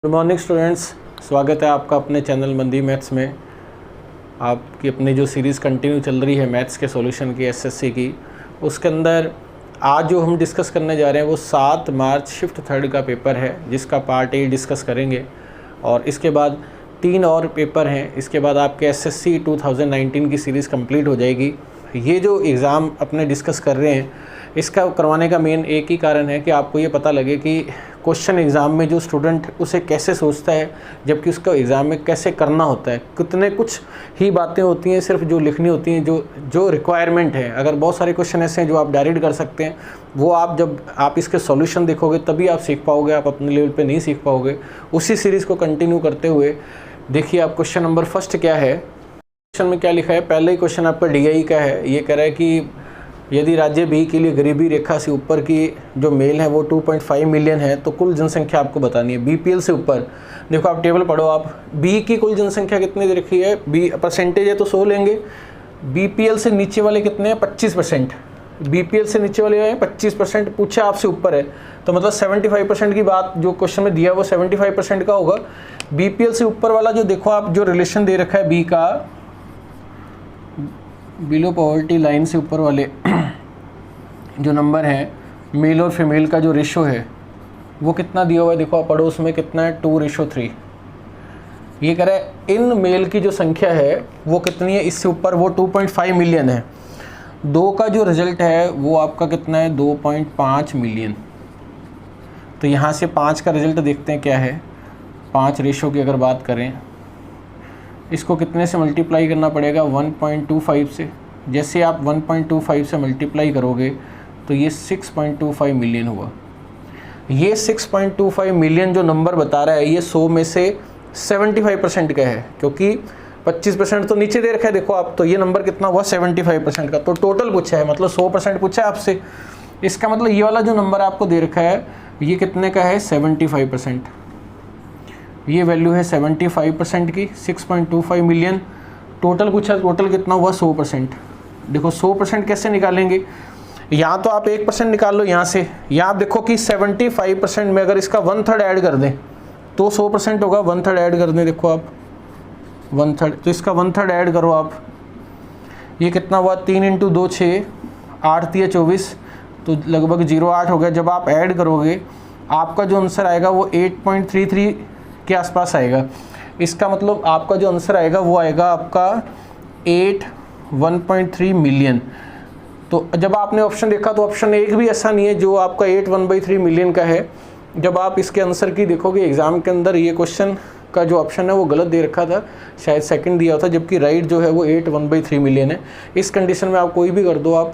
Good morning students, स्वागत है आपका अपने चैनल मंदी मैथ्स में। आपकी अपनी जो सीरीज़ कंटिन्यू चल रही है मैथ्स के सॉल्यूशन की, एसएससी की, उसके अंदर आज जो हम डिस्कस करने जा रहे हैं वो 7 मार्च शिफ्ट थर्ड का पेपर है, जिसका पार्ट ए डिस्कस करेंगे। और इसके बाद 3 और पेपर हैं। इसके बाद आपके एसएससी 2019 की सीरीज़ कंप्लीट हो जाएगी। ये जो एग्ज़ाम अपने डिस्कस कर रहे हैं, इसका करवाने का मेन एक ही कारण है कि आपको ये पता लगे कि क्वेश्चन एग्ज़ाम में जो स्टूडेंट उसे कैसे सोचता है, जबकि उसका एग्ज़ाम में कैसे करना होता है। कितने कुछ ही बातें होती हैं सिर्फ जो लिखनी होती हैं, जो रिक्वायरमेंट है। अगर बहुत सारे क्वेश्चन ऐसे हैं जो आप डायरेक्ट कर सकते हैं, वो जब आप इसके सॉल्यूशन देखोगे तभी आप सीख पाओगे, आप अपने लेवल पे नहीं सीख पाओगे। उसी सीरीज़ को कंटिन्यू करते हुए देखिए आप क्वेश्चन नंबर फर्स्ट क्या है। क्वेश्चन में क्या लिखा है, पहले ही क्वेश्चन आपका डीआई का है। ये कह रहा है कि यदि राज्य बी के लिए गरीबी रेखा से ऊपर की जो मेल है वो 2.5 मिलियन है, तो कुल जनसंख्या आपको बतानी है बीपीएल से ऊपर। देखो आप टेबल पढ़ो, आप बी की कुल जनसंख्या कितनी दे रखी है, बी परसेंटेज है तो 100 लेंगे। बीपीएल से नीचे वाले कितने हैं, 25%। बीपीएल से नीचे वाले हैं 25%, पूछा आपसे ऊपर है तो मतलब 75% की बात जो क्वेश्चन में दिया वो 75% का होगा। बीपीएल से ऊपर वाला जो देखो आप जो रिलेशन दे रखा है बी का, बिलो पॉवर्टी लाइन से ऊपर वाले जो नंबर है, मेल और फीमेल का जो रेशो है वो कितना दिया हुआ है, देखो आप पढ़ो, उसमें कितना है 2:3। ये कह रहा है इन मेल की जो संख्या है वो कितनी है, इससे ऊपर वो 2.5 मिलियन है। 2 का जो रिजल्ट है वो आपका कितना है, 2.5 मिलियन। तो यहाँ से 5 का रिजल्ट देखते हैं क्या है। 5 रेशो की अगर बात करें, इसको कितने से मल्टीप्लाई करना पड़ेगा, 1.25 से। जैसे आप 1.25 से मल्टीप्लाई करोगे तो ये 6.25 मिलियन हुआ। ये 6.25 मिलियन जो नंबर बता रहा है ये 100 में से 75% का है, क्योंकि 25% तो नीचे दे रखा है देखो आप। तो ये नंबर कितना हुआ, 75% का। तो टोटल पूछा है, मतलब 100% पूछा है आपसे। इसका मतलब ये वाला जो नंबर आपको दे रखा है ये कितने का है, 75%। ये वैल्यू है 75% की, 6.25 मिलियन। टोटल पूछा, टोटल कितना हुआ, 100%। देखो 100% कैसे निकालेंगे, यहाँ तो आप 1% निकाल लो यहाँ से। यहाँ आप देखो कि 75% में अगर इसका 1/3 ऐड कर दें तो 100% होगा। 1/3 ऐड कर दें, देखो आप 1/3, तो इसका 1/3 ऐड करो आप। ये कितना हुआ, 3 × 2 6, 8 × 24, तो लगभग 0.8 हो गया। जब आप ऐड करोगे आपका जो आंसर आएगा वो 8.33 के आसपास आएगा। इसका मतलब आपका जो आंसर आएगा वो आएगा आपका 1.3 मिलियन। तो जब आपने ऑप्शन देखा तो ऑप्शन एक भी ऐसा नहीं है जो आपका 1/3 मिलियन का है। जब आप इसके आंसर की देखोगे एग्ज़ाम के अंदर, ये क्वेश्चन का जो ऑप्शन है वो गलत दे रखा था, शायद सेकंड दिया था, जबकि राइट जो है वो 1/3 मिलियन है। इस कंडीशन में आप कोई भी कर दो आप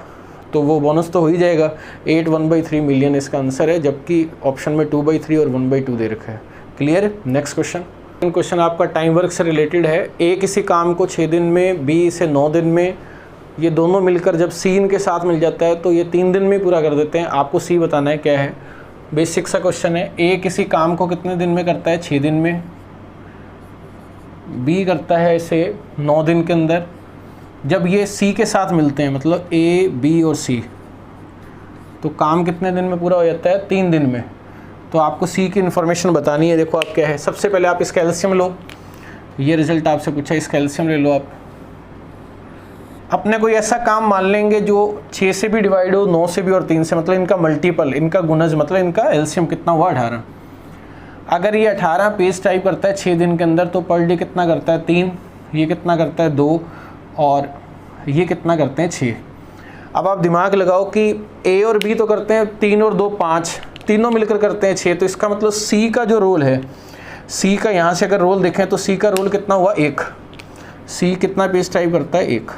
तो वो बोनस तो हो ही जाएगा। 1/3 मिलियन इसका आंसर है, जबकि ऑप्शन में 2/3 और 1/2 दे रखा है। क्लियर। नेक्स्ट क्वेश्चन आपका टाइम वर्क से रिलेटेड है। ए किसी काम को 6 दिन में, बी इसे 9 दिन में, ये दोनों मिलकर जब सी इनके साथ मिल जाता है तो ये 3 दिन में पूरा कर देते हैं। आपको सी बताना है क्या है। बेसिक सा क्वेश्चन है। ए किसी काम को कितने दिन में करता है, 6 दिन में। बी करता है इसे 9 दिन के अंदर। जब ये सी के साथ मिलते हैं, मतलब ए बी और सी, तो काम कितने दिन में पूरा हो जाता है, 3 दिन में। तो आपको सी की इन्फॉर्मेशन बतानी है। देखो आप क्या है, सबसे पहले आप इसका एलसीएम लो। ये रिजल्ट आपसे पूछा, इसका एलसीएम ले लो आप। अपने कोई ऐसा काम मान लेंगे जो 6 से भी डिवाइड हो, 9 से भी और 3 से, मतलब इनका मल्टीपल, इनका गुणज, मतलब इनका एलसीएम कितना हुआ, 18। अगर ये 18 पेज टाइप करता है 6 दिन के अंदर, तो पर डे कितना करता है, 3। ये कितना करता है, 2। और ये कितना करते हैं, 6। अब आप दिमाग लगाओ कि ए और बी तो करते हैं 3 और 2 5, तीनों मिलकर करते हैं 6। तो इसका मतलब सी का जो रोल है, सी का यहाँ से अगर रोल देखें तो सी का रोल कितना हुआ, 1। सी कितना पेज टाइप करता है, 1।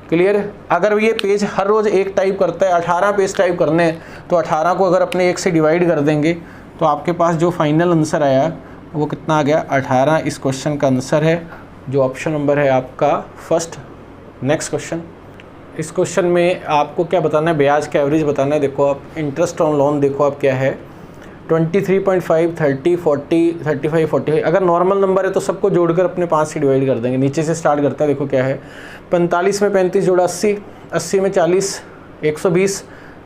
क्लियर। अगर ये पेज हर रोज़ 1 टाइप करता है, 18 पेज टाइप करने हैं, तो 18 को अगर अपने 1 से डिवाइड कर देंगे तो आपके पास जो फाइनल आंसर आया वो कितना आ गया, 18 इस क्वेश्चन का आंसर है, जो ऑप्शन नंबर है आपका फर्स्ट। Next question. इस क्वेश्चन में आपको क्या बताना है, ब्याज का एवरेज बताना है। देखो आप इंटरेस्ट ऑन लोन देखो आप क्या है, 23.5, 30, 40, 35, 45। अगर नॉर्मल नंबर है तो सबको जोड़कर अपने 5 से डिवाइड कर देंगे। नीचे से स्टार्ट करता है, देखो क्या है, 45 में 35 जोड़ा 80, 80 में 40, 120,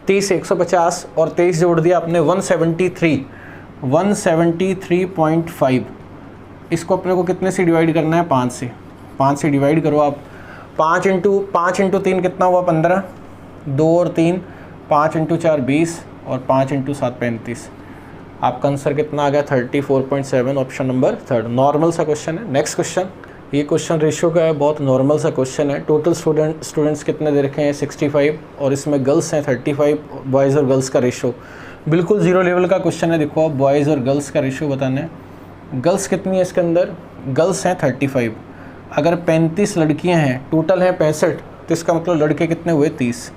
30 150 और 23 जोड़ दिया आपने 173। 173.5, इसको अपने को कितने से डिवाइड करना है, 5 से। 5 से डिवाइड करो आप, 5 इंटू 3 कितना हुआ, 15, 2 और 3, 5 इंटू 4 20 और 5 इंटू 7 35। आपका आंसर कितना आ गया, 34.7, ऑप्शन नंबर 3। नॉर्मल सा क्वेश्चन है। नेक्स्ट क्वेश्चन, ये क्वेश्चन रेशियो का है, बहुत नॉर्मल सा क्वेश्चन है। टोटल स्टूडेंट्स कितने दे रखे हैं, 65, और इसमें गर्ल्स हैं 35, बॉयज़ और गर्ल्स का रेशियो बिल्कुल जीरो लेवल का क्वेश्चन है। देखो आप, बॉयज़ और गर्ल्स का रेशियो बताना है। गर्ल्स कितनी है इसके अंदर, गर्ल्स हैं 35, अगर 35 लड़कियां हैं, टोटल हैं 65, तो इसका मतलब लड़के कितने हुए, 30।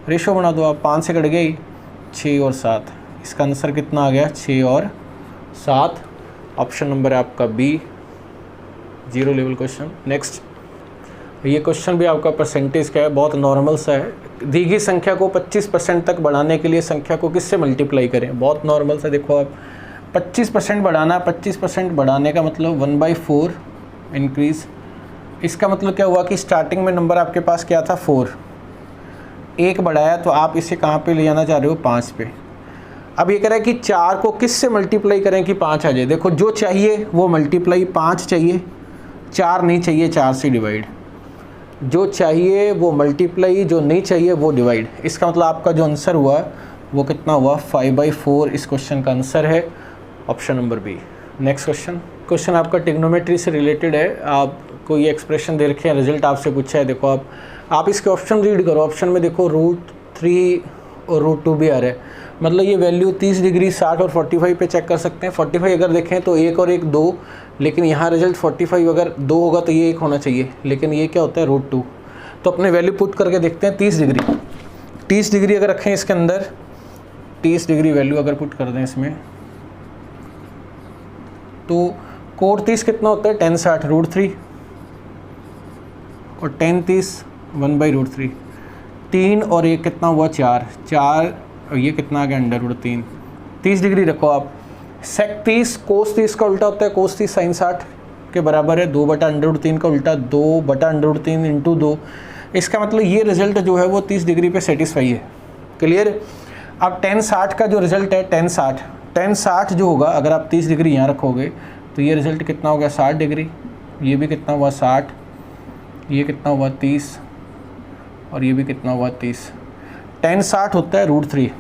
रेशियो बना दो आप, 5 से कट गई 6 और 7, इसका आंसर कितना आ गया, 6 और 7, ऑप्शन नंबर है आपका B, zero level question. Next, ये क्वेश्चन भी आपका परसेंटेज का है, बहुत नॉर्मल सा है। दी गई संख्या को 25% तक बढ़ाने के लिए संख्या को किससे मल्टीप्लाई करें, बहुत नॉर्मल सा। देखो आप, 25% बढ़ाना, 25% बढ़ाने का मतलब 1/4 इंक्रीज़। इसका मतलब क्या हुआ कि स्टार्टिंग में नंबर आपके पास क्या था, 4, 1 बढ़ाया, तो आप इसे कहाँ पे ले जाना चाह रहे हो, 5 पे। अब ये कह रहा है कि 4 को किस से मल्टीप्लाई करें कि 5 आ जाए। देखो, जो चाहिए वो मल्टीप्लाई, 5 चाहिए, 4 नहीं चाहिए, 4 से डिवाइड। जो चाहिए वो मल्टीप्लाई, जो नहीं चाहिए वो डिवाइड। इसका मतलब आपका जो आंसर हुआ वो कितना हुआ, 5/4 इस क्वेश्चन का आंसर है, option number B. Next question आपका ट्रिग्नोमेट्री से रिलेटेड है। आपको ये एक्सप्रेशन दे रखे हैं, रिजल्ट आपसे पूछा है। देखो आप इसके ऑप्शन रीड करो। ऑप्शन में देखो √3 और √2 भी आ रहा है, मतलब ये वैल्यू 30 डिग्री 60 और 45 पे चेक कर सकते हैं। 45 अगर देखें तो 1 और 1 2, लेकिन यहाँ रिजल्ट 45 अगर 2 होगा तो ये 1 होना चाहिए, लेकिन ये क्या होता है, √2। तो अपने वैल्यू पुट करके देखते हैं। 30 डिग्री अगर रखें इसके अंदर, 30 डिग्री वैल्यू अगर पुट कर दें इसमें, तो कोण 30 कितना होता है, tan 60 √3, और tan 30 1/√3। 3 और 1 कितना हुआ, 4, और ये कितना आ गया, √3। 30 डिग्री रखो आप। sec 30 cos 30 का उल्टा होता है, cos 30 sin 60 के बराबर है, 2/√3 का उल्टा 2/√3 × 2। इसका मतलब ये रिजल्ट जो है वो 30 डिग्री पे सेटिस्फाई है। क्लियर। अब tan 60 का जो रिजल्ट है, tan 60 जो होगा, अगर आप 30 डिग्री यहाँ रखोगे तो ये रिजल्ट कितना हो गया, 60 डिग्री। ये भी कितना हुआ, 60, ये कितना हुआ, 30, और ये भी कितना हुआ, 30। tan 60 होता है √3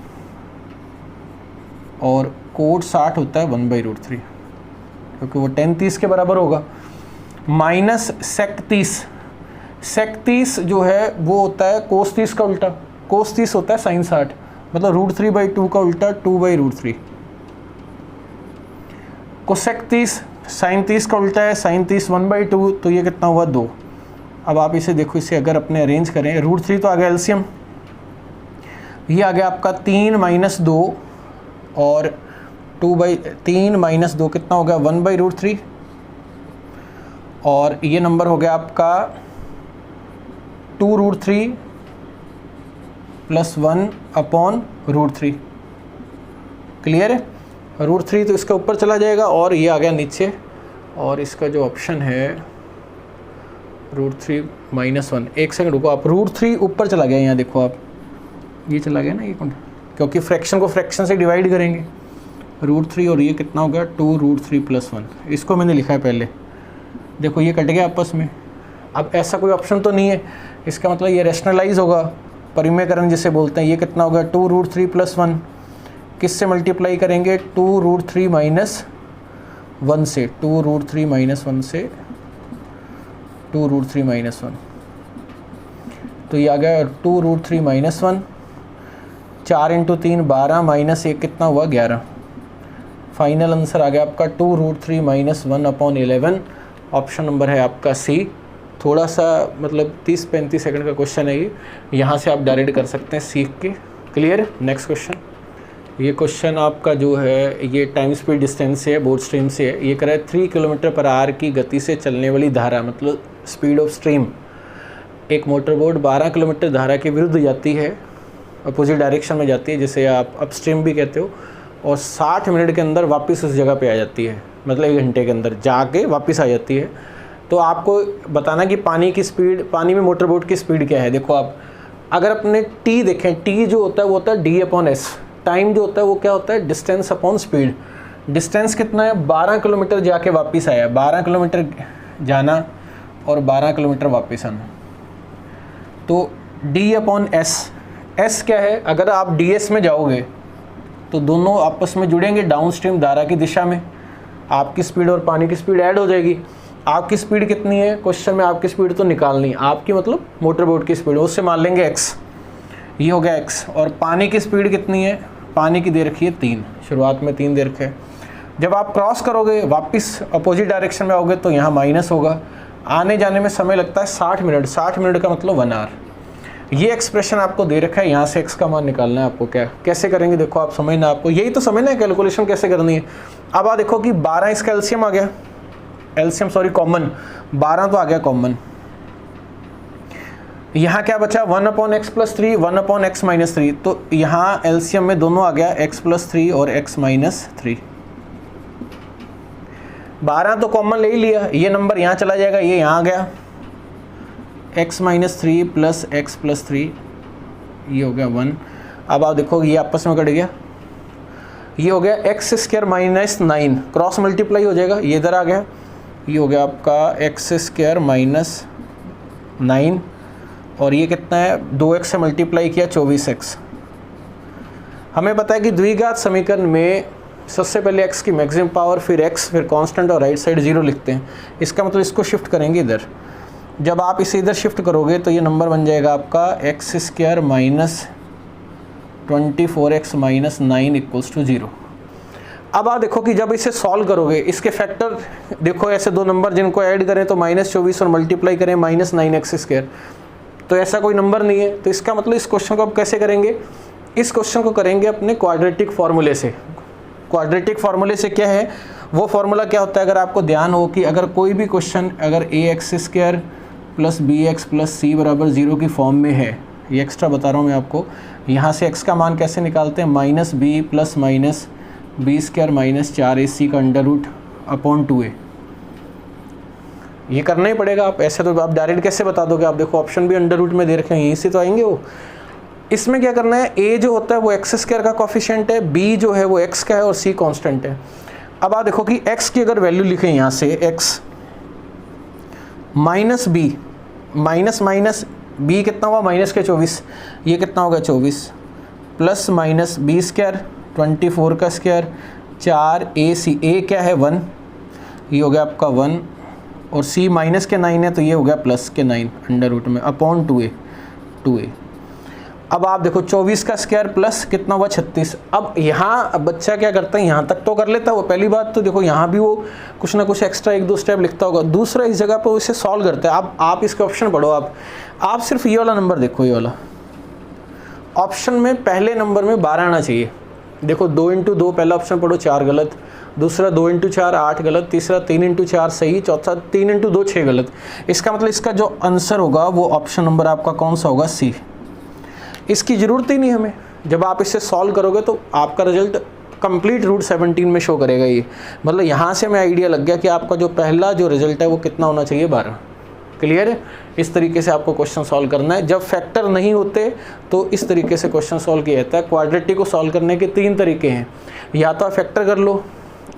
और कोट 60 होता है 1/√3, क्योंकि वो tan 30 के बराबर होगा। माइनस sec 30 जो है वो होता है cos 30 का उल्टा। cos 30 होता है sin 60, मतलब √3/2 का उल्टा 2/√3। cosec 30 sin 30 का उल्टा है sin 30 1/2, तो ये कितना हुआ, 2। अब आप इसे देखो, इसे अगर अपने अरेंज करें, √3 तो आ गया एलसीएम, ये आ गया आपका 3 - 2 और 3 - 2 कितना हो गया, 1/√3, और ये नंबर हो गया आपका 2√3 + 1/√3। क्लियर है। √3 तो इसका ऊपर चला जाएगा और ये आ गया नीचे, और इसका जो ऑप्शन है √3 - 1। एक सेकंड रुको आप, √3 ऊपर चला गया, यहाँ देखो आप, ये चला गया ना, ये क्योंकि फ्रैक्शन को फ्रैक्शन से डिवाइड करेंगे। √3 और ये कितना हो गया, 2√3 + 1। इसको मैंने लिखा है पहले, देखो ये कट गया आपस में। अब ऐसा कोई ऑप्शन तो नहीं है, इसका मतलब ये रैशनलाइज होगा, परिमेयकरण जिसे बोलते हैं। ये कितना हो गया, 2√3 + 1, किससे मल्टीप्लाई करेंगे, 2√3 - 1 से, 2√3 - 1 से 2√3 - 1, तो ये आ गया 2√3 - 1। 4 × 3 12, -1 कितना हुआ, 11। फाइनल आंसर आ गया आपका 2√3 - 1/11, ऑप्शन नंबर है आपका सी। थोड़ा सा मतलब 30-35 सेकंड का क्वेश्चन है ये, यहाँ से आप डायरेक्ट कर सकते हैं सीख के। क्लियर। नेक्स्ट क्वेश्चन, ये क्वेश्चन आपका जो है ये टाइम स्पीड डिस्टेंस से है, बोर्ड स्ट्रीम से है। ये कह रहा है 3 km/h की गति से चलने वाली धारा, मतलब स्पीड ऑफ स्ट्रीम, एक मोटर बोट 12 किलोमीटर धारा के विरुद्ध जाती है, अपोजिट डायरेक्शन में जाती है, जिसे आप अपस्ट्रीम भी कहते हो, और 60 मिनट के अंदर वापस उस जगह पे आ जाती है, मतलब 1 घंटे के अंदर जाके वापस आ जाती है। तो आपको बताना कि पानी की स्पीड, पानी में मोटर बोट की स्पीड क्या है। देखो आप अगर अपने टी देखें, टी जो होता है वो होता है d/s। टाइम जो होता है वो क्या होता है, डिस्टेंस अपॉन स्पीड। डिस्टेंस कितना है, 12 किलोमीटर जाके वापस आया, 12 किलोमीटर जाना और 12 किलोमीटर वापस आना। तो D/S, S क्या है, अगर आप DS में जाओगे तो दोनों आपस में जुड़ेंगे डाउन स्ट्रीम धारा की दिशा में, आपकी स्पीड और पानी की स्पीड ऐड हो जाएगी। आपकी स्पीड कितनी है, क्वेश्चन में आपकी स्पीड तो निकालनी, आपकी मतलब मोटर बोट की स्पीड, उससे मान लेंगे x, ये हो गया x। और पानी की स्पीड कितनी है, पानी की दे रखी है 3, शुरुआत में 3 दे रखे। जब आप क्रॉस करोगे वापस अपोजिट डायरेक्शन में आओगे तो यहाँ माइनस होगा, आने जाने में समय लगता है 60 मिनट, 60 मिनट का मतलब 1 आवर। ये एक्सप्रेशन आपको दे रखा है, यहाँ से x का मान निकालना है आपको। क्या कैसे करेंगे देखो, आप समझना, आपको यही तो समझना है कैलकुलेशन कैसे करनी है। अब आप देखो कि 12 इसका एलसीएम आ गया, एलसीएम सॉरी कॉमन, 12 तो आ गया कॉमन। यहाँ क्या बचा 1/x + 3, 1/x - 3, तो यहाँ एलसीएम में दोनों आ गया x + 3 और x - 3। 12 तो कॉमन ले ही लिया, ये नंबर यहाँ चला जाएगा, ये यहाँ आ गया x - 3 + x + 3, ये हो गया 1। अब आप देखो ये आपस में कट गया, ये हो गया x² - 9, क्रॉस मल्टीप्लाई हो जाएगा, ये इधर आ गया, ये हो गया आपका x² - 9 और ये कितना है 2x से मल्टीप्लाई किया 24x। हमें पता है कि द्विघात समीकरण में सबसे पहले x की मैक्सिमम पावर, फिर x, फिर कांस्टेंट और राइट साइड 0 लिखते हैं। इसका मतलब इसको शिफ्ट करेंगे इधर, जब आप इसे इधर शिफ्ट करोगे तो ये नंबर बन जाएगा आपका x² - 24x - 9 = 0। अब आप देखो कि जब इसे सॉल्व करोगे, इसके फैक्टर देखो, ऐसे दो नंबर जिनको ऐड करें तो -24 और मल्टीप्लाई करें -9x², तो ऐसा कोई नंबर नहीं है। तो इसका मतलब इस क्वेश्चन को आप कैसे करेंगे, इस क्वेश्चन को करेंगे अपने क्वाड्रेटिक फार्मूले से। क्वाड्रेटिक फार्मूले से क्या है, वो फार्मूला क्या होता है, अगर आपको ध्यान हो कि अगर कोई भी क्वेश्चन अगर ax² + bx + c = 0 की फॉर्म में है, ये एक्स्ट्रा बता रहा हूँ मैं आपको, यहाँ से x का मान कैसे निकालते हैं, -b + -b² - 4ac का √/2a। ये करना ही पड़ेगा, आप ऐसे तो आप डायरेक्ट कैसे बता दोगे। आप देखो ऑप्शन भी अंडर रूट में दे रखे हैं, यहीं से तो आएंगे वो। इसमें क्या करना है, a जो होता है वो x² का कोफिशिएंट है, b जो है वो x का है और c कांस्टेंट है। अब आप देखो कि x की अगर वैल्यू लिखें यहाँ से x -b, माइनस b कितना हुआ -24, ये कितना होगा 24, प्लस -b² 24 का स्क्वायर 4ac, a क्या है 1, ये हो गया आपका 1 और c माइनस के 9 है तो ये हो गया प्लस के 9 अंडर रूट में अपॉन 2a। अब आप देखो 24 का स्क्वायर प्लस कितना हुआ 36। अब यहाँ बच्चा क्या करता है, यहाँ तक तो कर लेता है वो, पहली बात तो देखो यहाँ भी वो कुछ ना कुछ एक्स्ट्रा 1-2 स्टेप लिखता होगा। दूसरा इस जगह पर वो इसे सॉल्व करता है। अब आप इसके ऑप्शन पढ़ो, आप सिर्फ ये वाला नंबर देखो, ये वाला ऑप्शन में पहले नंबर में 12 आना चाहिए। देखो 2 × 2 पहला ऑप्शन पढ़ो 4 गलत, दूसरा 2 × 4 8 गलत, तीसरा 3 × 4 सही, चौथा 3 × 2 6 गलत। इसका मतलब इसका जो आंसर होगा वो ऑप्शन नंबर आपका कौन सा होगा, सी। इसकी ज़रूरत ही नहीं हमें, जब आप इसे सॉल्व करोगे तो आपका रिजल्ट कंप्लीट रूट 17 में शो करेगा। ये मतलब यहाँ से हमें आइडिया लग गया कि आपका जो पहला जो रिजल्ट है वो कितना होना चाहिए, 12। क्लियर है। इस तरीके से आपको क्वेश्चन सॉल्व करना है। जब फैक्टर नहीं होते तो इस तरीके से क्वेश्चन सॉल्व किया जाता है। क्वाड्रेटिक को सॉल्व करने के 3 तरीके हैं, या तो आप फैक्टर कर लो,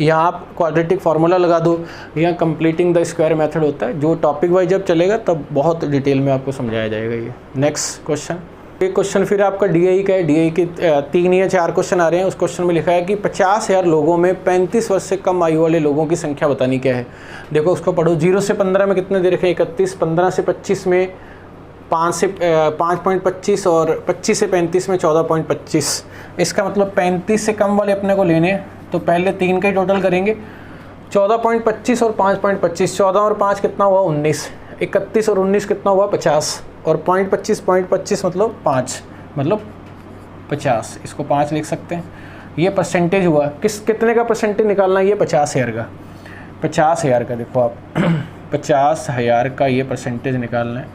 या आप क्वाड्रेटिक फार्मूला लगा दो, या कंप्लीटिंग द स्क्वायर मेथड होता है, जो टॉपिक वाइज जब चलेगा तब बहुत डिटेल में आपको समझाया जाएगा। ये नेक्स्ट क्वेश्चन, एक क्वेश्चन फिर आपका डीआई का है। डीआई के 3 या 4 क्वेश्चन आ रहे हैं। उस क्वेश्चन में लिखा है कि 50,000 लोगों में 35 वर्ष से कम आयु वाले लोगों की संख्या बतानी क्या है। देखो उसको पढ़ो। 0 से 15 में कितने दे रखे हैं, 31, 15 से 25 में 5.25 और 25 से 35 में 14.25। इसका मतलब 35 से कम वाले अपने को लेने, तो पहले 3 का ही टोटल करेंगे। 14.25 और 5.25, 14 और 5 कितना हुआ 19, 31 और 19 कितना हुआ 50, और 0.25 मतलब 5 मतलब 50। इसको 5 लिख सकते हैं। ये परसेंटेज हुआ, कितने का परसेंटेज निकालना है, ये 50,000 का। 50,000 का देखो आप 50,000 का ये परसेंटेज निकालना है।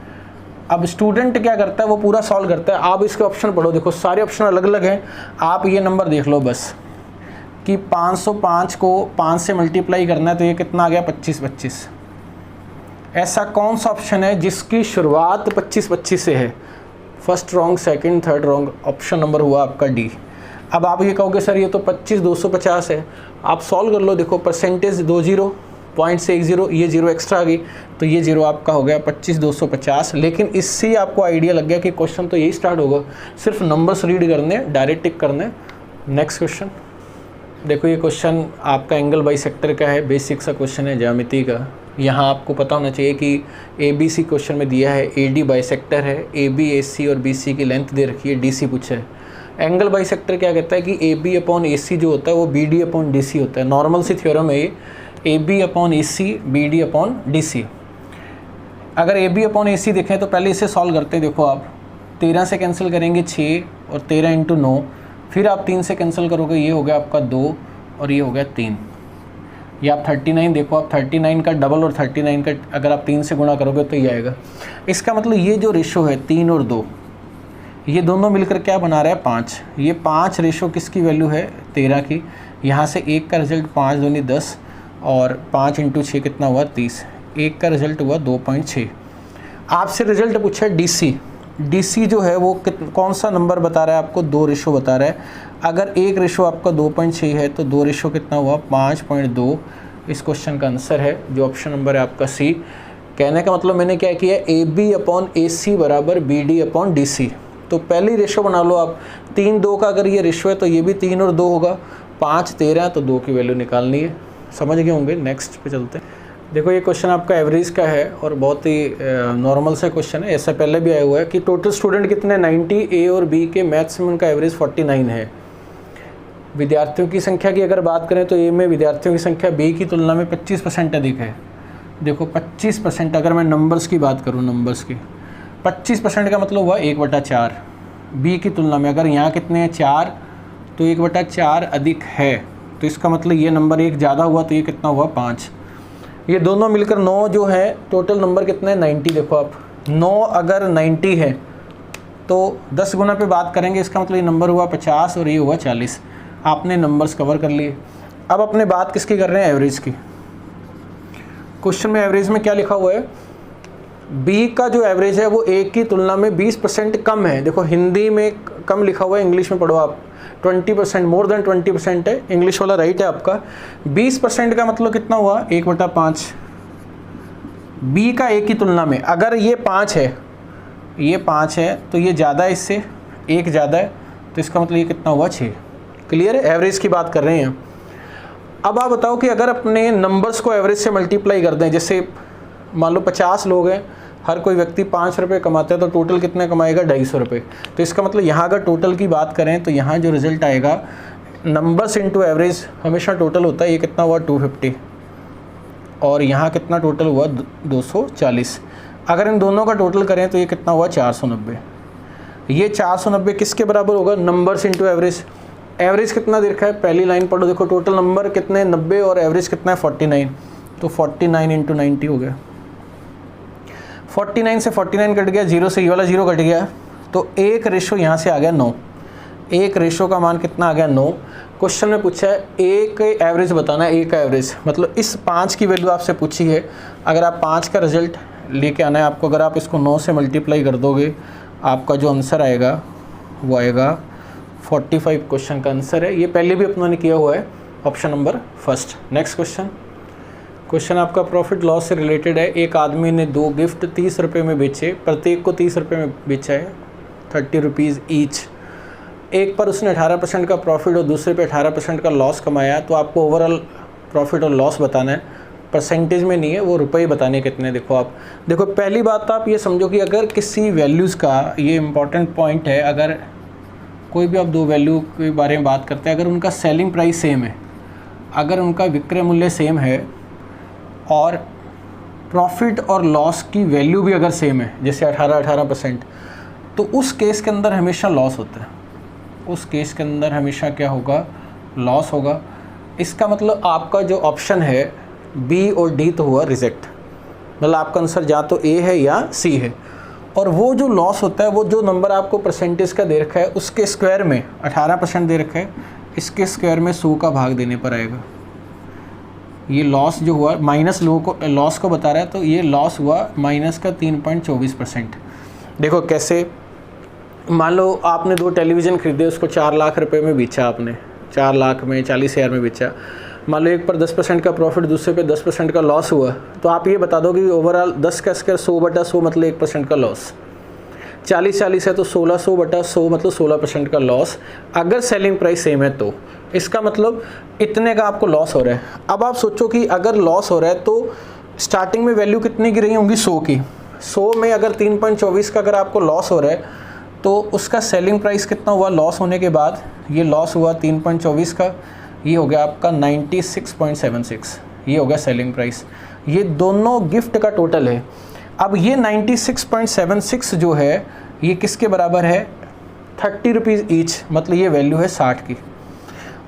अब स्टूडेंट क्या करता है, वो पूरा सॉल्व करता है। आप इसके ऑप्शन पढ़ो, देखो सारे ऑप्शन अलग अलग हैं। आप ये नंबर देख लो बस कि 505 को 5 से मल्टीप्लाई करना है, तो ये कितना आ गया 25। ऐसा कौन सा ऑप्शन है जिसकी शुरुआत 25 से है। First wrong, second, third wrong, option number हुआ आपका डी। अब आप ये कहोगे सर ये तो 25,250 है, आप सॉल्व कर लो। देखो परसेंटेज 2 जीरो, पॉइंट से 1 जीरो, ये जीरो एक्स्ट्रा आ गई, तो ये जीरो आपका हो गया 25,250। लेकिन इससे आपको आइडिया लग गया कि क्वेश्चन तो यही स्टार्ट होगा, सिर्फ नंबर्स रीड करने, डायरेक्ट टिक करने। नेक्स्ट क्वेश्चन देखो, ये क्वेश्चन आपका एंगल बाइसेक्टर का है, बेसिक सा क्वेश्चन है ज्यामिति का। यहाँ आपको पता होना चाहिए कि ABC क्वेश्चन में दिया है AD बाइसेक्टर है, AB AC और BC की लेंथ दे रखी है, DC पूछा है। एंगल बाइसेक्टर क्या कहता है कि AB अपॉन AC जो होता है वो BD अपॉन DC होता है। नॉर्मल सी थ्योरम है ये, AB upon AC BD upon DC। अगर AB अपॉन AC देखें तो पहले इसे सॉल्व करते हैं। देखो आप 13 से कैंसिल करेंगे 6 और 13 इंटू 9, फिर आप 3 से कैंसिल करोगे, ये हो गया आपका 2 और ये हो गया 3। ये आप 39 देखो, आप 39 का डबल और 39 का अगर आप 3 से गुणा करोगे तो ये आएगा। इसका मतलब ये जो रेशो है 3 और 2, ये दोनों मिलकर क्या बना रहा है 5। ये 5 रेशो किसकी वैल्यू है 13 की। यहाँ से 1 का रिजल्ट 5 दूनी 10 और 5 इंटू 6 कितना हुआ 30। 1 का रिजल्ट हुआ 2.6। आपसे रिजल्ट पूछा है DC जो है वो कौन सा नंबर बता रहा है आपको, 2 रेशो बता रहा है। अगर 1 रेशो आपका 2.6 है तो 2 रेशो कितना हुआ 5.2। इस क्वेश्चन का आंसर है जो ऑप्शन नंबर है आपका C। कहने का मतलब मैंने क्या किया, AB अपॉन AC बराबर BD अपॉन DC। तो पहली रेशो बना लो आप, 3 2 का अगर ये रेशो है तो ये भी 3 और 2 होगा, 5 13, तो 2 की वैल्यू निकालनी है। समझ गए होंगे। नेक्स्ट पे चलते हैं। देखो ये क्वेश्चन आपका एवरेज का है और बहुत ही नॉर्मल सा क्वेश्चन है, ऐसा पहले भी आया हुआ है कि टोटल स्टूडेंट कितने 90, A और B के मैथ्स में उनका एवरेज 49 है। विद्यार्थियों की संख्या की अगर बात करें तो A में विद्यार्थियों की संख्या B की तुलना में 25% अधिक है। देखो 25%, अगर मैं नंबर्स की बात करूँ, नंबर्स की 25% का मतलब हुआ 1/4 B की तुलना में। अगर यहाँ कितने हैं 4, तो 1/4 अधिक है, तो इसका मतलब ये नंबर 1 ज़्यादा हुआ, तो ये कितना हुआ 5। ये दोनों मिलकर 9 जो है, टोटल नंबर कितना है 90। देखो आप 9 अगर 90 है तो 10 गुना पे बात करेंगे, इसका मतलब ये नंबर हुआ 50 और ये हुआ 40। आपने नंबर्स कवर कर लिए। अब अपने बात किसकी कर रहे हैं, एवरेज की। क्वेश्चन में एवरेज में क्या लिखा हुआ है, B का जो एवरेज है वो A की तुलना में 20% कम है। देखो हिंदी में कम लिखा हुआ है, इंग्लिश में पढ़ो आप 20%, मोर देन 20% है, इंग्लिश वाला राइट है आपका। 20% का मतलब कितना हुआ 1/5। B का A की तुलना में, अगर ये 5 है, ये 5 है तो ये ज़्यादा है, इससे 1 ज़्यादा है, तो इसका मतलब ये कितना हुआ 6। क्लियर है, एवरेज की बात कर रहे हैं। अब आप बताओ कि अगर अपने नंबर्स को एवरेज से मल्टीप्लाई कर दें, जैसे मान लो 50 लोग हैं, हर कोई व्यक्ति 5 रुपये कमाता है, तो टोटल कितना कमाएगा 250 रुपये। तो इसका मतलब यहाँ अगर टोटल की बात करें तो यहाँ जो रिजल्ट आएगा नंबर्स इंटू एवरेज हमेशा टोटल होता है। ये कितना हुआ 250 और यहाँ कितना टोटल हुआ 240। अगर इन दोनों का टोटल करें तो ये कितना हुआ 490। ये 490 किसके बराबर होगा, नंबर्स इंटू एवरेज। एवरेज कितना दे रखा है, पहली लाइन पढ़ो। देखो टोटल नंबर कितने 90 और एवरेज कितना है 49, तो 49 इंटू 90 हो गया। 49 से 49 कट गया, 0 से ये वाला 0 कट गया, तो 1 रेशो यहाँ से आ गया 9। 1 रेशो का मान कितना आ गया 9। क्वेश्चन में पूछा है A का एवरेज बताना है। A का एवरेज मतलब इस 5 की वैल्यू आपसे पूछी है। अगर आप 5 का रिजल्ट लेके आना है आपको, अगर आप इसको 9 से मल्टीप्लाई कर दोगे, आपका जो आंसर आएगा वो आएगा 45। क्वेश्चन का आंसर है, ये पहले भी अपनों ने किया हुआ है, option number first. Next question आपका प्रॉफिट लॉस से रिलेटेड है। एक आदमी ने 2 गिफ्ट 30 रुपये में बेचे, प्रत्येक को 30 रुपये में बेचा है, 30 रुपीज़ ईच। एक पर उसने 18% का प्रॉफिट और दूसरे पे 18% का लॉस कमाया। तो आपको ओवरऑल प्रॉफिट और लॉस बताना है, परसेंटेज में नहीं है, वो रुपये बताने कितने। देखो पहली बात तो आप ये समझो कि अगर किसी वैल्यूज़ का, ये इंपॉर्टेंट पॉइंट है, अगर कोई भी आप 2 वैल्यू के बारे में बात करते हैं, अगर उनका सेलिंग प्राइस सेम है, अगर उनका विक्रय मूल्य सेम है और प्रॉफिट और लॉस की वैल्यू भी अगर सेम है, जैसे 18%, तो उस केस के अंदर हमेशा लॉस होता है। उस केस के अंदर हमेशा क्या होगा, लॉस होगा। इसका मतलब आपका जो ऑप्शन है बी और डी तो हुआ रिजेक्ट, मतलब आपका आंसर या तो ए है या सी है। और वो जो लॉस होता है, वो जो नंबर आपको परसेंटेज का दे रखा है उसके स्क्वायर में 18% दे रखा है, इसके स्क्वायर में 100 का भाग देने पर आएगा। ये लॉस जो हुआ माइनस लॉस को बता रहा है, तो ये लॉस हुआ माइनस का 3.24%। देखो कैसे, मान लो आपने 2 टेलीविज़न खरीदे, उसको 4 लाख रुपए में बेचा आपने, 4 लाख में 40,000 में बेचा। मान लो एक पर 10% का प्रॉफिट, दूसरे पे 10% का लॉस हुआ, तो आप ये बता दो कि ओवरऑल 10 का स्क्वायर 100/100 मतलब 1% का लॉस। 40 है तो 1600/100 मतलब 16% का लॉस। अगर सेलिंग प्राइस सेम है तो इसका मतलब इतने का आपको लॉस हो रहा है। अब आप सोचो कि अगर लॉस हो रहा है तो स्टार्टिंग में वैल्यू कितनी की रही होंगी, 100 की। 100 में अगर 3.24 का अगर आपको लॉस हो रहा है तो उसका सेलिंग प्राइस कितना हुआ लॉस होने के बाद? ये लॉस हुआ 3.24 का, ये हो गया आपका 96.76, ये हो गया सेलिंग प्राइस। ये दोनों गिफ्ट का टोटल है। अब ये 96.76 जो है ये किसके बराबर है? 30 रुपीज़ ईच, मतलब ये वैल्यू है 60 की।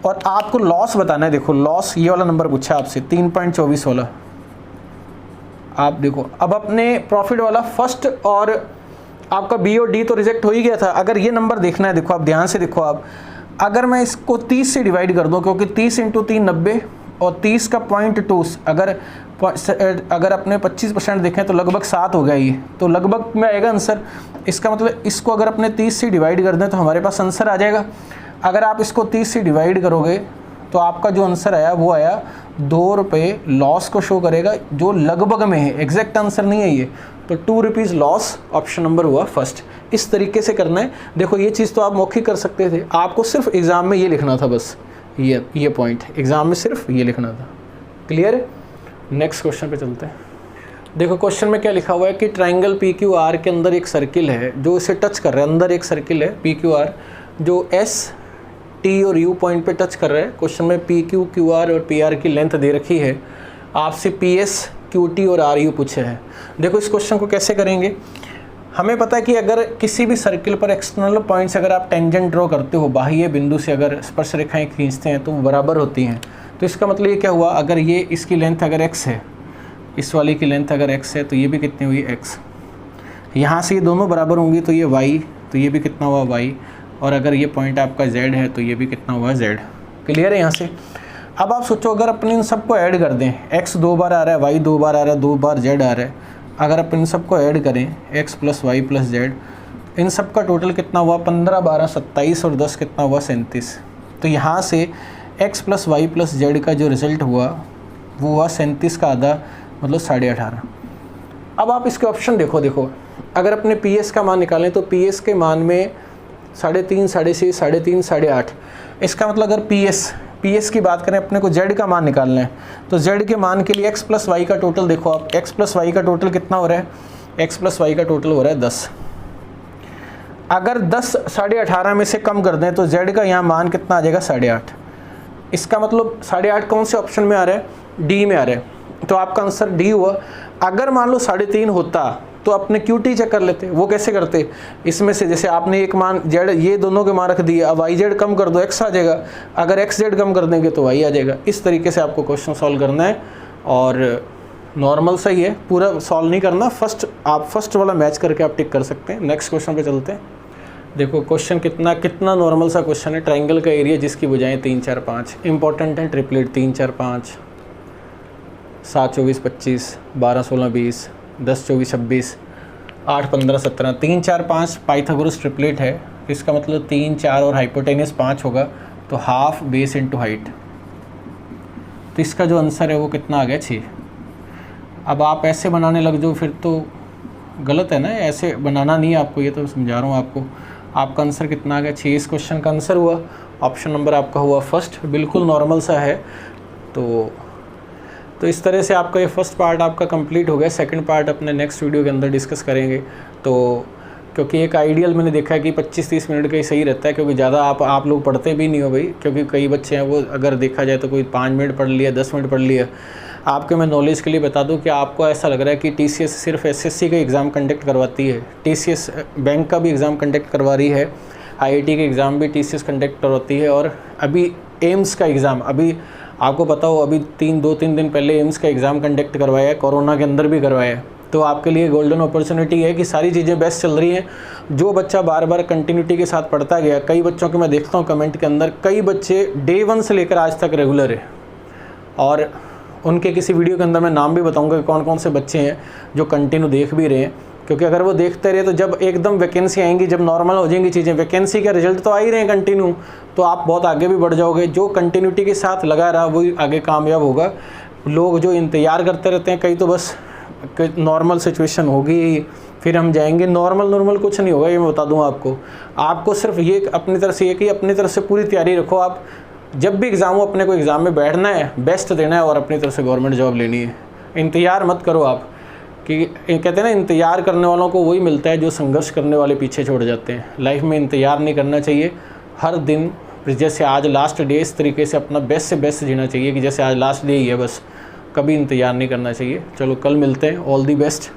और आपको लॉस बताना है। देखो लॉस ये वाला नंबर पूछा आपसे, 3.24 वाला। आप देखो अब अपने प्रॉफिट वाला फर्स्ट और आपका बी और डी तो रिजेक्ट हो ही गया था। अगर ये नंबर देखना है, देखो आप ध्यान से देखो, आप अगर मैं इसको 30 से डिवाइड कर दूं, क्योंकि 30 × 3 90 और 30 का 0.2 अगर अपने 25% देखें तो लगभग 7 हो गया ये, तो लगभग में आएगा आंसर। इसका मतलब इसको अगर अपने 30 से डिवाइड कर दें तो हमारे पास आंसर आ जाएगा। अगर आप इसको 30 से डिवाइड करोगे तो आपका जो आंसर आया वो आया 2 रुपये लॉस को शो करेगा, जो लगभग में है, एग्जैक्ट आंसर नहीं है ये। तो 2 रुपीज़ लॉस ऑप्शन नंबर हुआ फर्स्ट। इस तरीके से करना है। देखो ये चीज़ तो आप मौखिक कर सकते थे, आपको सिर्फ एग्ज़ाम में ये लिखना था, बस ये पॉइंट एग्ज़ाम में सिर्फ ये लिखना था। क्लियर है? नेक्स्ट क्वेश्चन पे चलते हैं। देखो क्वेश्चन में क्या लिखा हुआ है कि ट्राइंगल PQR के अंदर एक सर्किल है जो इसे टच कर रहा है। अंदर एक सर्किल है PQR जो S, T और U पॉइंट पे टच कर रहा है। क्वेश्चन में PQ, QR और PR की लेंथ दे रखी है। आपसे PS, QT और RU पूछे हैं। देखो इस क्वेश्चन को कैसे करेंगे। हमें पता है कि अगर किसी भी सर्किल पर एक्सटर्नल पॉइंट्स अगर आप टेंजेंट ड्रॉ करते हो, बाह्य बिंदु से अगर स्पर्श रेखाएं खींचते हैं तो वो बराबर होती हैं। तो इसका मतलब ये क्या हुआ, अगर ये इसकी लेंथ अगर x है, इस वाली की लेंथ अगर x है तो ये भी कितनी हुई x। यहाँ से ये दोनों बराबर होंगी तो ये y, तो ये भी कितना हुआ y। और अगर ये पॉइंट आपका z है तो ये भी कितना हुआ z। क्लियर है यहाँ से? अब आप सोचो अगर अपन इन सबको ऐड कर दें, x 2 बार आ रहा है, y 2 बार आ रहा है, 2 बार z आ रहा है। अगर अपन इन सबको ऐड करें x + y + z, इन सब का टोटल कितना हुआ? 15, 12, 27 और 10 कितना हुआ? 37। तो यहाँ से x + y + z का जो रिज़ल्ट हुआ वो हुआ 37 का आधा, मतलब 18.5। अब आप इसके ऑप्शन देखो अगर अपने PS का मान निकालें तो PS के मान में 3.5, 6.5, 3.5, 8.5। इसका मतलब अगर PS की बात करें, अपने को Z का मान निकालना है तो Z के मान के लिए x + y का टोटल देखो आप, x + y का टोटल कितना हो रहा है? x + y का टोटल हो रहा है 10। अगर 10 18.5 में से कम कर दें तो Z का यहाँ मान कितना आ जाएगा? 8.5। इसका मतलब 8.5 कौन से ऑप्शन में आ रहा है? D में आ रहा है। तो आपका आंसर D हुआ। अगर मान लो 3.5 होता तो अपने QT चेक कर लेते। वो कैसे करते? इसमें से जैसे आपने एक मान Z, ये दोनों के मान रख दिए, अब YZ कम कर दो x आ जाएगा, अगर XZ कम कर देंगे तो y आ जाएगा। इस तरीके से आपको क्वेश्चन सॉल्व करना है और नॉर्मल सही है, पूरा सॉल्व नहीं करना। आप फर्स्ट वाला मैच करके आप टिक कर सकते हैं। नेक्स्ट क्वेश्चन पे चलते हैं। देखो क्वेश्चन कितना नॉर्मल सा क्वेश्चन है। ट्राइंगल का एरिया जिसकी भुजाएं 3, 4, 5 इंपॉर्टेंट है। ट्रिपलेट 3, 4, 5, 7, 24, 25, 12, 16, 20, 10, 24, 26, 8, 15, 17, 3, 4, 5 पाइथागोरस ट्रिपलेट है। इसका मतलब 3, 4 और हाइपोटेनियस 5 होगा, तो हाफ बेस इंटू हाइट। तो इसका जो आंसर है वो कितना आ गया? 6। अब आप ऐसे बनाने लग जाओ फिर तो गलत है ना, ऐसे बनाना नहीं है आपको, ये तो समझा रहा हूँ आपको। आपका आंसर कितना आ गया? 6 इस क्वेश्चन का आंसर हुआ। ऑप्शन नंबर आपका हुआ फर्स्ट, बिल्कुल नॉर्मल सा है। तो इस तरह से आपका ये फर्स्ट पार्ट आपका कंप्लीट हो गया। सेकंड पार्ट अपने नेक्स्ट वीडियो के अंदर डिस्कस करेंगे। तो क्योंकि एक आइडियल मैंने देखा है कि 25-30 मिनट का ही सही रहता है, क्योंकि ज़्यादा आप लोग पढ़ते भी नहीं हो भाई, क्योंकि कई बच्चे हैं वो अगर देखा जाए तो कोई 5 मिनट पढ़ लिया, 10 मिनट पढ़ लिया। आपके मैं नॉलेज के लिए बता दूं कि आपको ऐसा लग रहा है कि TCS सिर्फ SSC का एग्ज़ाम कंडक्ट करवाती है, TCS बैंक का भी एग्ज़ाम कंडक्ट करवा रही है, IIT के एग्ज़ाम भी TCS कंडक्ट करवाती है, और अभी एम्स का एग्ज़ाम, अभी आपको पता हो अभी 2-3 दिन पहले एम्स का एग्ज़ाम कंडक्ट करवाया है, कोरोना के अंदर भी करवाया है। तो आपके लिए गोल्डन अपॉर्चुनिटी है कि सारी चीज़ें बेस्ट चल रही हैं। जो बच्चा बार बार कंटिन्यूटी के साथ पढ़ता गया, कई बच्चों के मैं देखता हूँ कमेंट के अंदर, कई बच्चे डे 1 से लेकर आज तक रेगुलर है, और उनके किसी वीडियो के अंदर मैं नाम भी बताऊंगा कि कौन कौन से बच्चे हैं जो कंटिन्यू देख भी रहे हैं क्योंकि अगर वो देखते रहे तो जब एकदम वैकेंसी आएंगी, जब नॉर्मल हो जाएंगी चीज़ें, वैकेंसी का रिजल्ट तो आ ही रहे हैं कंटिन्यू, तो आप बहुत आगे भी बढ़ जाओगे। जो कंटिन्यूटी के साथ लगा रहा वही आगे कामयाब होगा। लोग जो इंतज़ार करते रहते हैं, कई तो बस नॉर्मल सिचुएशन होगी फिर हम जाएंगे, नॉर्मल कुछ नहीं होगा, ये मैं बता दूँ आपको। आपको सिर्फ ये अपनी तरफ से, ये कि अपनी तरफ से पूरी तैयारी रखो। आप जब भी एग्ज़ाम हो, अपने को एग्ज़ाम में बैठना है, बेस्ट देना है और अपनी तरफ से गवर्नमेंट जॉब लेनी है। इंतज़ार मत करो आप, कि कहते हैं ना इंतज़ार करने वालों को वही मिलता है जो संघर्ष करने वाले पीछे छोड़ जाते हैं। लाइफ में इंतज़ार नहीं करना चाहिए, हर दिन जैसे आज लास्ट डे, इस तरीके से अपना बेस्ट से बेस्ट जीना चाहिए कि जैसे आज लास्ट डे ही है, बस कभी इंतज़ार नहीं करना चाहिए। चलो कल मिलते हैं, ऑल दी बेस्ट।